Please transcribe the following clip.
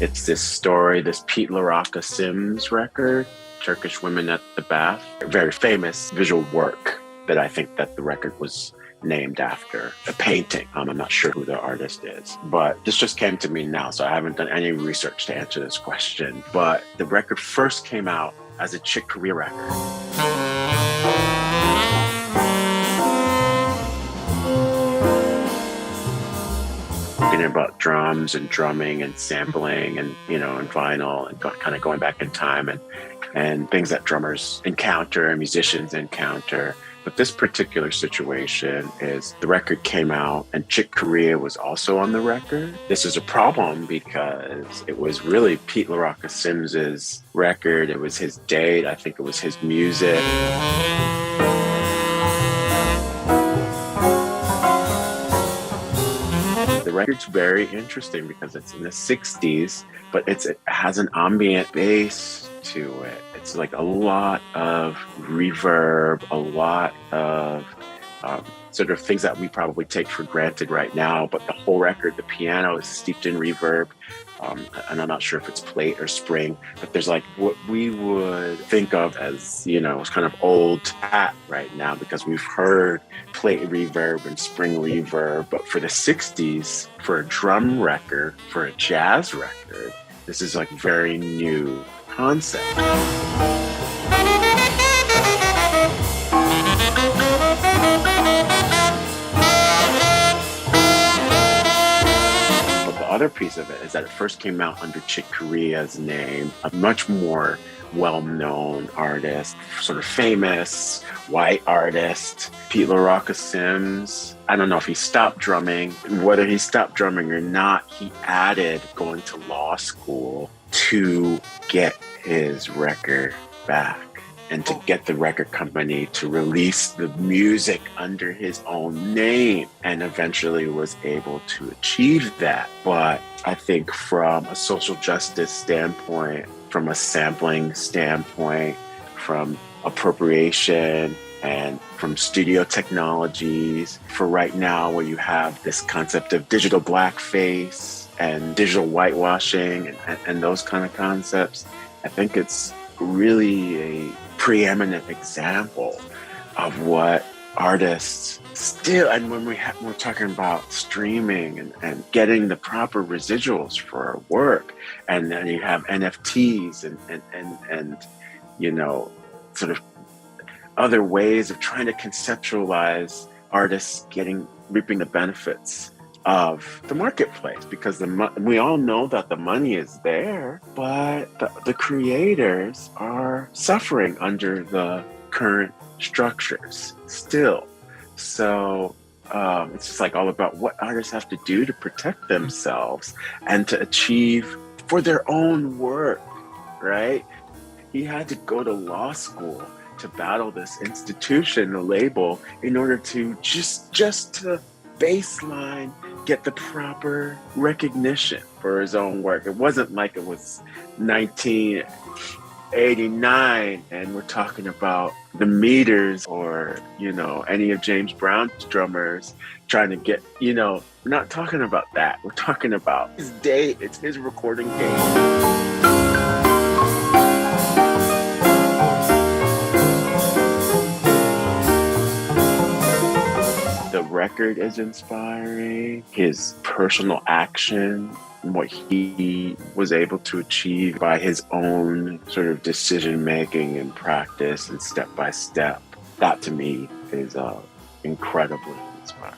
It's this story, this Pete La Roca Sims record, Turkish Women at the Bath, a very famous visual work that I think that the record was named after a painting. I'm not sure who the artist is, but this just came to me now, so I haven't done any research to answer this question. But the record first came out as a Chick Corea record. Talking about drums and drumming and sampling and, and vinyl and kind of going back in time and things that drummers encounter and musicians encounter. But this particular situation is the record came out and Chick Corea was also on the record. This is a problem because it was really Pete La Roca Sims's record. It was his date. I think it was his music. The record's very interesting because it's in the 60s, but it has an ambient bass to it. It's like a lot of reverb, a lot of sort of things that we probably take for granted right now. But the whole record, the piano is steeped in reverb. And I'm not sure if it's plate or spring, but there's like what we would think of as, kind of old hat right now because we've heard plate reverb and spring reverb. But for the 60s, for a drum record, for a jazz record, this is like very new concept. Other piece of it is that it first came out under Chick Corea's name, a much more well-known artist, sort of famous white artist, Pete La Roca Sims. I don't know if he stopped drumming. Whether he stopped drumming or not, he added going to law school to get his record back and to get the record company to release the music under his own name, and eventually was able to achieve that. But I think from a social justice standpoint, from a sampling standpoint, from appropriation, and from studio technologies, for right now where you have this concept of digital blackface and digital whitewashing and those kind of concepts, I think it's really a preeminent example of what artists still, and when we're talking about streaming and getting the proper residuals for our work, and then you have NFTs and sort of other ways of trying to conceptualize artists reaping the benefits of the marketplace, because we all know that the money is there, but the creators are suffering under the current structures still. So it's just like all about what artists have to do to protect themselves and to achieve for their own work, right? He had to go to law school to battle this institution, the label, in order to just to baseline get the proper recognition for his own work. It wasn't like it was 1989 and we're talking about the Meters or, any of James Brown's drummers trying to get, we're not talking about that. We're talking about his date. It's his recording date. The record is inspiring, his personal action, and what he was able to achieve by his own sort of decision making and practice and step by step. That to me is incredibly inspiring.